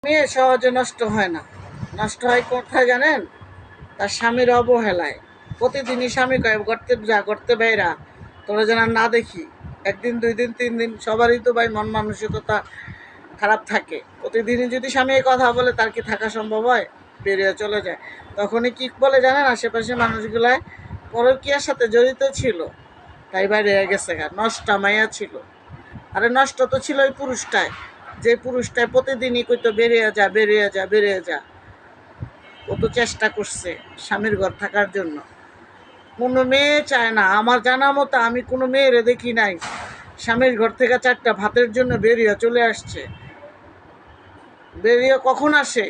মেয়ে সহজে নষ্ট হয় না। নষ্ট হয় কোথায় জানেন? তার স্বামীর অবহেলায়। প্রতিদিনই স্বামী কয় গড়তে যা গড়তে বাইরা, তোরা যেন আর না দেখি। একদিন 2 দিন 3 দিন সবারই তো ভাই মন মানসিকতা খারাপ থাকে। প্রতিদিনই যদি স্বামী এই কথা বলে তার কি থাকা সম্ভব হয়? বেরিয়ে চলে যায়। তখনই কি বলে জানেন? আশেপাশের মানুষগুলায় পরকীয়ার সাথে জড়িত ছিল, তাই বাইরে গেছে গা, নষ্টা মাইয়া ছিল। আরে নষ্ট তো ছিল ওই পুরুষটায়, যে পুরুষটায় প্রতিদিনই কইতো বেরিয়ে যা বেরিয়ে যা বেরিয়ে যা। ও তো চেষ্টা করছে স্বামীর ঘর থাকার জন্য। কোনো মেয়ে চায় না, আমার জানা মতো আমি কোনো মেয়েরে দেখি নাই স্বামীর ঘর থেকে 4টা ভাতের জন্য বেরিয়ে চলে আসছে। বেরিয়ে কখন আসে?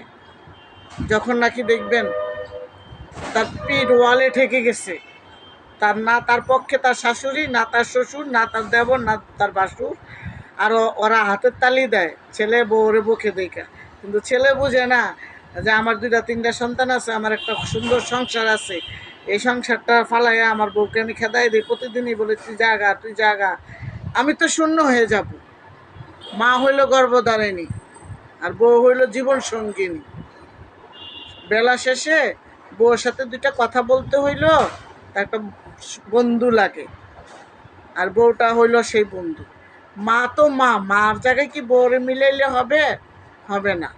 যখন নাকি দেখবেন তার পিঠ ওয়ালে ঠেকে গেছে। তার না তার পক্ষে তার শাশুড়ি, না তার শ্বশুর, না তার দেবর, না তার ভাসুর। আর ওরা হাতের তালি দেয় ছেলে বউরে বকে দেখা। কিন্তু ছেলে বুঝে না যে আমার 2টা 3টা সন্তান আছে, আমার একটা সুন্দর সংসার আছে। এই সংসারটা ফালাইয়া আমার বউকে আমি খেদাই দিই, প্রতিদিনই বলে তুই জাগা তুই জাগা, আমি তো শূন্য হয়ে যাব। মা হইল গর্ভধারিণী, আর বউ হইল জীবন সঙ্গিনী। বেলা শেষে বউয়ের সাথে 2টা কথা বলতে হইল, একটা বন্ধু লাগে, আর বউটা হইল সেই বন্ধু। মা তো মা, মার জায়গায় কি বউরে মিলাইলে হবে? হবে না।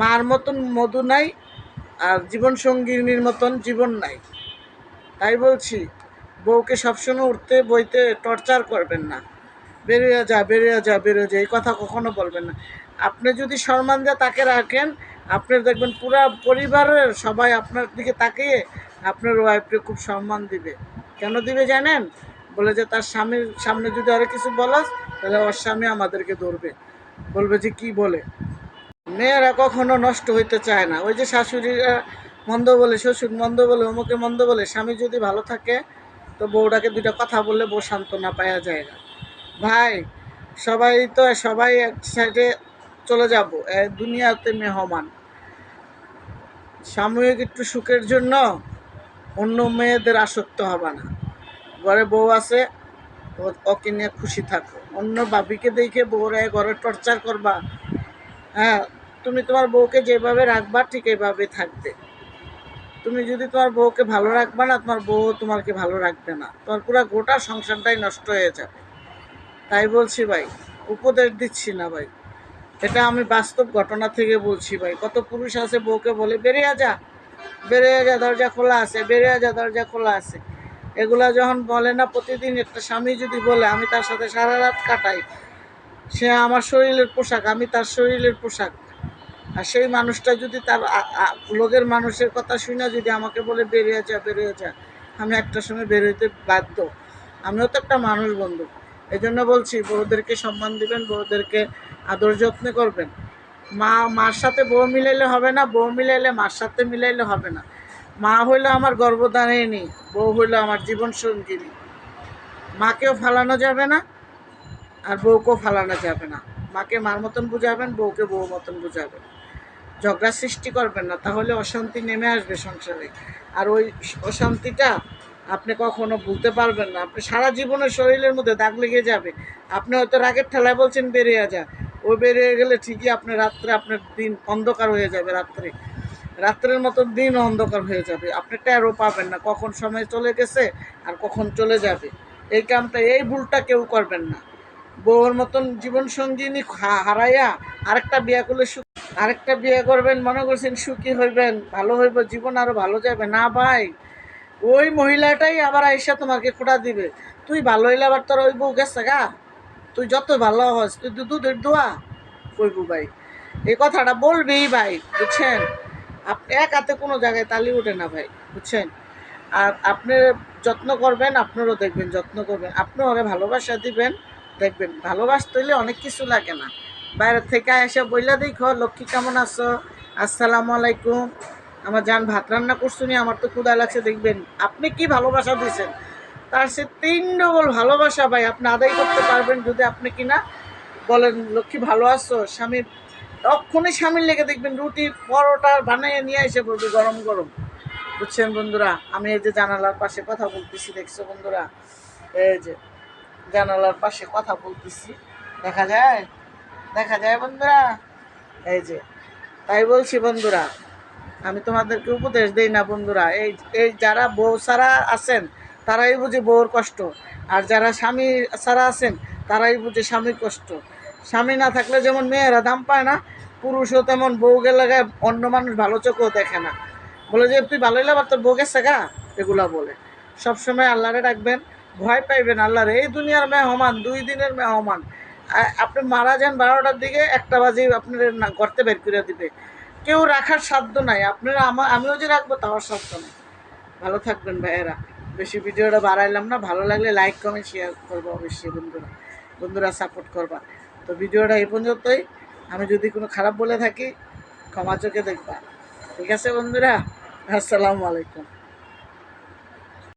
মার মতন মধু নাই, আর জীবন সঙ্গিনীর মতন জীবন নাই। তাই বলছি, বউকে সবসময় উঠতে বইতে টর্চার করবেন না। বেরিয়ে যা বেরিয়ে যা বেরিয়ে যা এই কথা কখনো বলবেন না। আপনি যদি সম্মান দিয়ে তাকে রাখেন, আপনার দেখবেন পুরা পরিবারের সবাই আপনার দিকে তাকিয়ে আপনার ওয়াইফকে খুব সম্মান দিবে। কেন দিবে জানেন? বলে যে তার স্বামীর সামনে যদি আরও কিছু বলাস, তাহলে ওর স্বামী আমাদেরকে ধরবে, বলবে যে কি বলে। মেয়েরা কখনো নষ্ট হইতে চায় না। ওই যে শাশুড়িরা মন্দ বলে, শ্বশুর মন্দ বলে, অমুকে মন্দ বলে, স্বামী যদি ভালো থাকে তো বউটাকে 2টা কথা বললে বউ সান্ত্বনা পাওয়া যায় না। ভাই, সবাই এক সাইডে চলে যাব, দুনিয়াতে মেহমান। সাময়িক একটু সুখের জন্য অন্য মেয়েদের আসক্ত হবে না। ঘরে বউ আছে, ওকে নিয়ে খুশি থাকো। অন্য বাবিকে দেখে বউরা ঘরে টর্চার করবা? হ্যাঁ, তুমি তোমার বউকে যেভাবে রাখবা ঠিক এইভাবে থাকবে। তুমি যদি তোমার বউকে ভালো রাখবা না, তোমার বউ তোমাকে ভালো রাখবে না, তোমার পুরো গোটা সংসারটাই নষ্ট হয়ে যাবে। তাই বলছি ভাই, উপদেশ দিচ্ছি না ভাই, এটা আমি বাস্তব ঘটনা থেকে বলছি ভাই। কত পুরুষ আছে বউকে বলে বেরিয়ে যা বেরিয়ে যা, দরজা খোলা আছে, বেরিয়ে যা দরজা খোলা আছে। এগুলা যখন বলে না, প্রতিদিন একটা স্বামী যদি বলে আমি তার সাথে সারা রাত কাটাই, সে আমার শরীরের পোশাক, আমি তার শরীরের পোশাক, আর সেই মানুষটা যদি তার লোকের মানুষের কথা শুনে যদি আমাকে বলে বেরিয়ে যা বেরিয়ে যা, আমি একটা সময় বের হইতে বাধ্য। আমিও তো একটা মানুষ বন্ধু। এই জন্য বলছি, বউদেরকে সম্মান দিবেন, বউদেরকে আদর যত্ন করবেন। মার সাথে বউ মিলাইলে হবে না, বউ মিলাইলে মার সাথে মিলাইলে হবে না। মা হইলো আমার গর্ভধারিণী, বউ হইলো আমার জীবন সঙ্গিনী। মাকেও ফালানো যাবে না, আর বউকেও ফালানো যাবে না। মাকে মার মতন বুঝাবেন, বউকে বউ মতন বুঝাবেন। ঝগড়া সৃষ্টি করবেন না, তাহলে অশান্তি নেমে আসবে সংসারে। আর ওই অশান্তিটা আপনি কখনো ভুলতে পারবেন না। আপনি সারা জীবনের শরীরের মধ্যে দাগ লেগে যাবে। আপনি হয়তো রাগের ঠেলায় বলছেন বেরিয়ে যা, ও বেরিয়ে গেলে ঠিকই আপনি রাত্রে আপনার দিন অন্ধকার হয়ে যাবে। রাত্রের মতো দিন অন্ধকার হয়ে যাবে, আপনি টেরও পাবেন না কখন সময় চলে গেছে আর কখন চলে যাবে। এই কামটা, এই ভুলটা কেউ করবেন না। বউর মতন জীবন সঙ্গিনী হারাইয়া আরেকটা বিয়ে করবেন, মনে করছেন সুখী হইবেন, ভালো হইব, জীবন আরো ভালো যাবে না ভাই। ওই মহিলাটাই আবার আইসা তোমাকে খোঁটা দিবে। তুই ভালো হইলে আবার তোর ওই বউ গেছে গা, তুই যত ভালো হস তুই দুধের দোয়া কইবু ভাই। এই কথাটা বলবেই ভাই, বুঝছেন? আপনি এক হাতে কোনো জায়গায় তালি ওঠে না ভাই, বুঝছেন? আর আপনি যত্ন করবেন, আপনারও দেখবেন যত্ন করবেন, আপনি ওরে ভালোবাসা দিবেন, দেখবেন ভালোবাসতে হইলে অনেক কিছু লাগে না। বাইরে থেকে এসে বইলা দেখো লক্ষ্মী কেমন আছো, আসসালামু আলাইকুম, আমার জান ভাত রান্না করছো নি, আমার তো ক্ষুধা লাগছে, দেখবেন আপনি কি ভালোবাসা দিয়েছেন। তার সে 3 ডবল ভালোবাসা ভাই আপনি আদায় করতে পারবেন যদি আপনি কিনা বলেন লক্ষ্মী ভালো আছো। স্বামীর তখনই স্বামীর লেগে দেখবেন রুটি পরোটা বানিয়ে নিয়ে এসে পড়বে গরম গরম। বুঝছেন বন্ধুরা? আমি এই যে জানালার পাশে কথা বলতেছি, দেখছো বন্ধুরা? এই যে জানালার পাশে কথা বলতেছি, দেখা যায় বন্ধুরা? এই যে তাই বলছি বন্ধুরা, আমি তোমাদেরকে উপদেশ দিই না বন্ধুরা, এই এই যারা বউ ছাড়া আছেন তারাই বুঝে বউর কষ্ট, আর যারা স্বামী ছাড়া আছেন তারাই বুঝে স্বামীর কষ্ট। স্বামী না থাকলে যেমন মেয়েরা দাম পায় না, পুরুষও তেমন বউকে লাগায় অন্য মানুষ ভালো চোখেও দেখে না, বলে যে তুই ভালোই লাগার তোর বউ গেছে গা, এগুলা বলে। সবসময় আল্লাহরে রাখবেন, ভয় পাইবেন আল্লাহরে। এই দুনিয়ার মেহমান, 2 দিনের মেহমান। আপনি মারা যান 12টার দিকে, 1টা বাজে আপনার গর্তে বের করে দিবে, কেউ রাখার সাধ্য নাই। আপনারা আমিও যে রাখবো তাও সাধ্য নেই। ভালো থাকবেন ভাইয়েরা, বেশি ভিডিওটা বাড়াইলাম না। ভালো লাগলে লাইক কমেন্ট শেয়ার করবো অবশ্যই বন্ধুরা, বন্ধুরা সাপোর্ট করবা। তো ভিডিওটা এই পর্যন্তই। আমি যদি কোনো খারাপ বলে থাকি ক্ষমা চোখে দেখবা। ঠিক আছে বন্ধুরা, আসসালামু আলাইকুম।